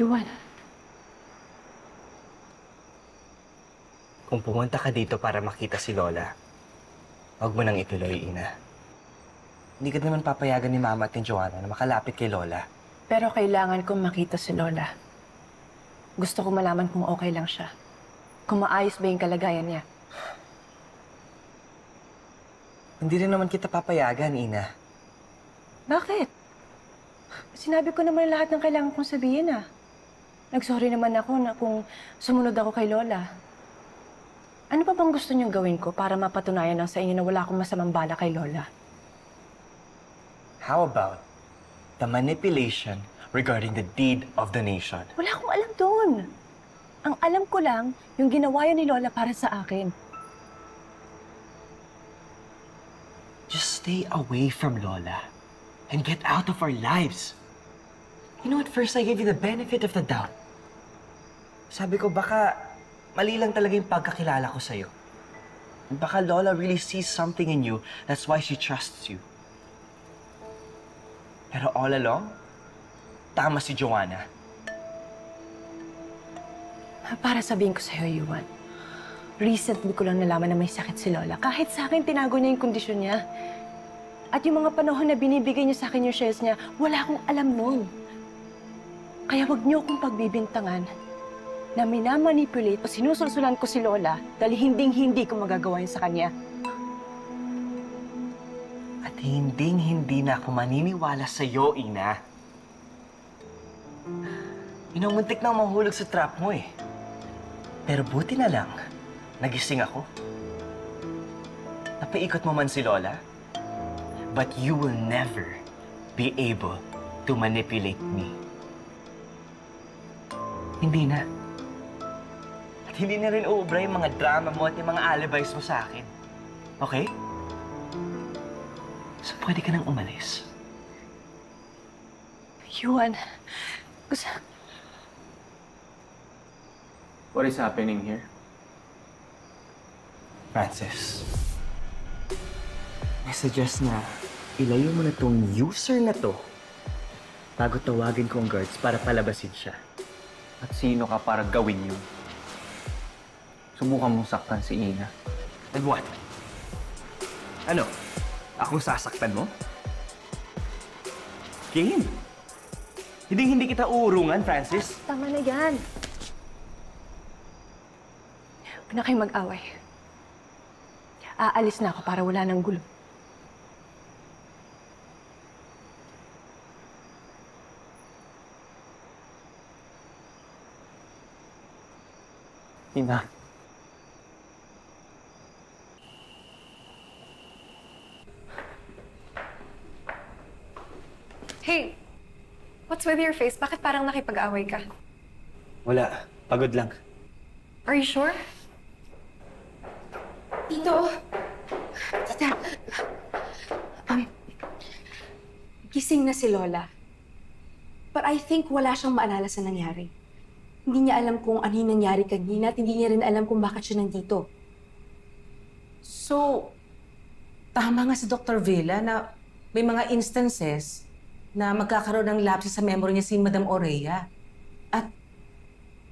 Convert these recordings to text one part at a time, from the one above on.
Yuan, Kung pumunta ka dito para makita si Lola, huwag mo nang ituloy, Ina. Hindi ka naman papayagan ni Mama at ni Joanna na makalapit kay Lola. pero kailangan kong makita si Lola. Gusto ko malaman kung okay lang siya. Kung maayos ba yung kalagayan niya. Hindi rin naman kita papayagan, Ina. Bakit? Sinabi ko naman lahat ng kailangan kong sabihin Nagsorry naman ako na kung sumunod ako kay Lola. Ano pa bang gusto niyong gawin ko para mapatunayan lang sa inyo na wala akong masamang bala kay Lola? How about the manipulation regarding the deed of donation? Wala akong alam doon. Ang alam ko lang, yung ginawa yun ni Lola para sa akin. Just stay away from Lola and get out of our lives. You know, at first I gave you the benefit of the doubt. Sabi ko, baka mali lang talaga yung pagkakilala ko sa'yo. And baka Lola really sees something in you, that's why she trusts you. Pero all along, tama si Joanna. Para sabihin ko sa'yo, Yuan, recently ko lang nalaman na may sakit si Lola. Kahit sa akin, tinago niya yung kondisyon niya. At yung mga panahon na binibigay niya sa akin yung shares niya, wala akong alam noon. Kaya wag niyo akong pagbibintangan na minamanipulate o sinusulsulan ko si Lola dahil hinding-hindi ko magagawa yun sa kanya. At hinding-hindi na ako maniniwala sa'yo, Ina. Muntik na mahulog sa trap mo eh. Pero buti na lang, nagising ako. Napaikot mo man si Lola, but you will never be able to manipulate me. Hindi na. At hindi na rin uubra yung mga drama mo at yung mga alibis mo sa akin. Okay? So pwede ka nang umalis. Yuan, gusto... What is happening here? Francis, I suggest na ilayo mo na tong user na to bago tawagin ko ang guards para palabasin siya. At sino ka para gawin yun? Subukan mong saktan si Ina. And what? Ano? Akong sasaktan mo? Game! Hindi kita uurungan, Francis. Tama na yan. Huwag na kayong mag-away. Aalis na ako para wala nang gulo. Ina. Hey, what's with your face? Bakit parang nakipag-away ka? Wala. Pagod lang. Are you sure? Tito! Tita! Gising na si Lola. But I think wala siyang maalala sa nangyari. Hindi niya alam kung ano yung nangyari kanina at hindi niya rin alam kung bakit siya nandito. So, tama nga si Dr. Villa na may mga instances na magkakaroon ng lapses sa memory niya si Madam Aurea. At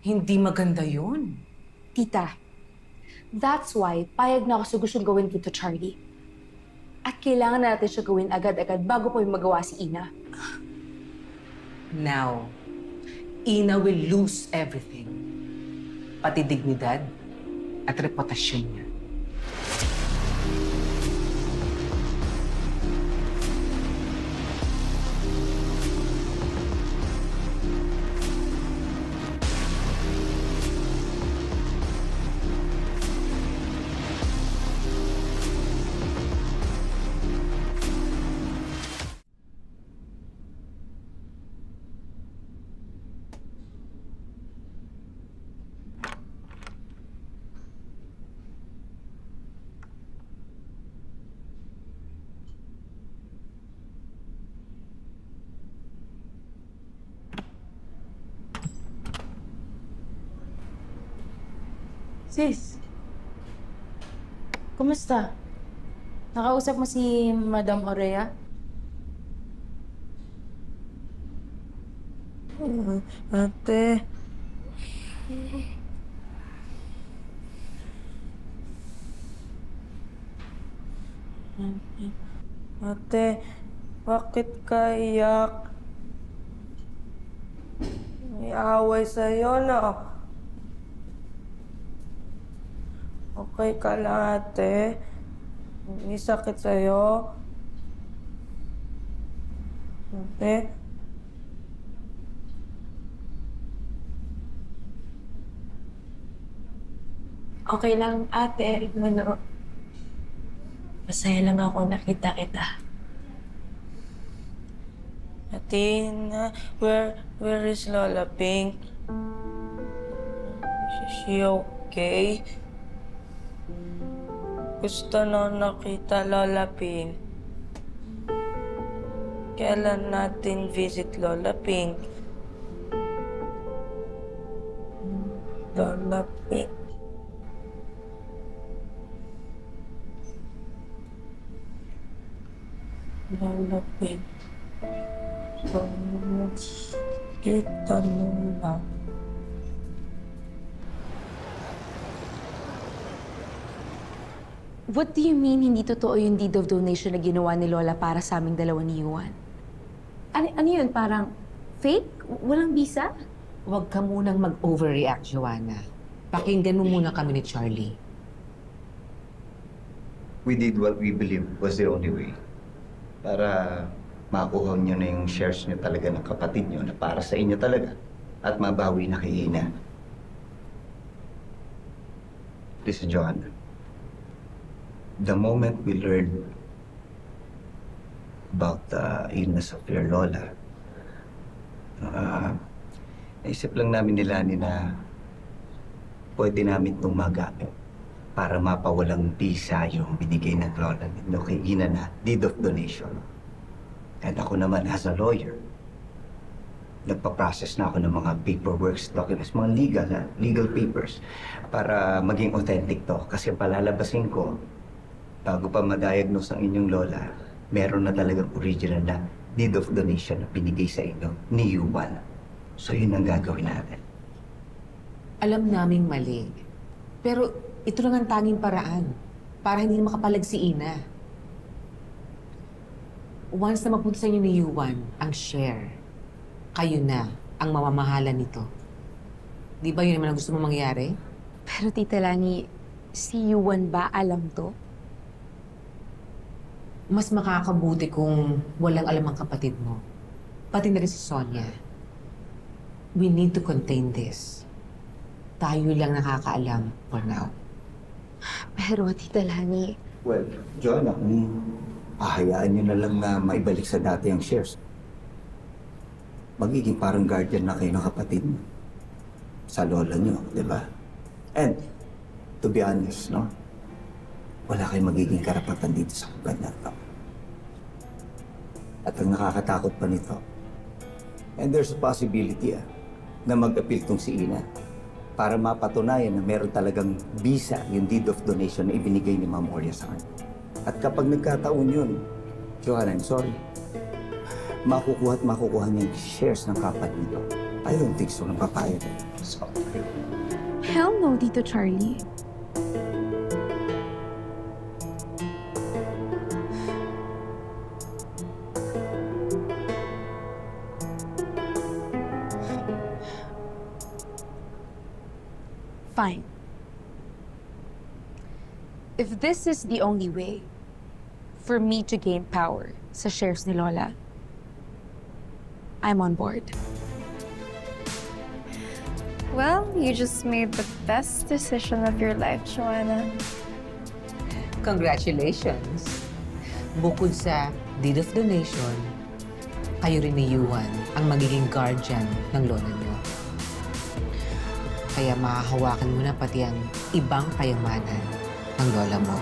hindi maganda yun. Tita, that's why payag na ako sa gustong gawin dito, Charlie. At kailangan na natin siya gawin agad-agad bago pa yung magawa si Ina. Now, Ina will lose everything. Pati dignidad at reputasyon niya. Sis, kumusta? Nakausap mo si Madam Aurea? Ate. Ate, bakit ka iyak? May away sa'yo, no? Okay ka lang, ate? May sakit sa'yo? Ate? Okay lang, ate. Ano, masaya lang ako nakita kita. Athena, where is Lola Pink? Is she okay? Gusto na nakita Lola Pink. Kailan natin visit Lola Pink? Lola Pink. Lola Pink. Kita Lola. What do you mean hindi totoo yung deed of donation na ginawa ni Lola para sa aming dalawa ni Yuan? Ano yun? Parang fake? Walang bisa? Huwag ka munang mag-overreact, Joanna. Pakinggan mo muna kami ni Charlie. We did what we believe was the only way. Para makuha nyo na yung shares nyo talaga ng kapatid nyo na para sa inyo talaga. At mabawi na kay Ina. Listen, Joanna. The moment we learned about the illness of your Lola, naisip lang namin nila na pwede namin itong magamit para mapawalang bisa yung binigay ng Lola ninyo kay Ina na deed of donation. And ako naman as a lawyer, nagpa-process na ako ng mga paperwork documents, mga legal papers para maging authentic to. Kasi palalabasin ko, bago pa ma-diagnose ang inyong lola, meron na talagang original na deed of donation na binigay sa inyo ni Yuan. So yun ang gagawin natin. Alam naming mali. Pero ito lang ang tanging paraan para hindi na makapalag si Ina. Once na mapunta sa inyo ni Yuan ang share, kayo na ang mamamahala nito. Di ba yun naman ang gusto mo mangyari? Pero Tita Lani, si Yuan ba alam to? Mas makakabuti kung walang alam ang kapatid mo. Pati na rin si Sonia. We need to contain this. Tayo lang nakakaalam for now. Pero Tita Lani, Well, Joanna, kung ahayaan nyo na lang na maibalik sa dati ang shares, magiging parang guardian na kayo ng kapatid mo sa lola nyo, di ba? And, to be honest, no? Wala kayong magiging karapatan dito sa lugar na ito. At ang nakakatakot pa nito, and there's a possibility na mag-appeal tong si Ina para mapatunayan na meron talagang bisa yung deed of donation na ibinigay ni Ma'am Oria sa kanya. At kapag nagkataon yun, Joanna, I'm sorry, makukuha niya yung shares ng kapatid nito. I don't think so, nang papayag. So, hell no, Tito Charlie. Fine. If this is the only way for me to gain power sa shares ni Lola, I'm on board. Well, you just made the best decision of your life, Joanna. Congratulations! Bukod sa deed of donation, kayo rin ni Yuan ang magiging guardian ng lola niyo. Kaya mahahawakan mo na pati ang ibang kayamanan ng lola mo.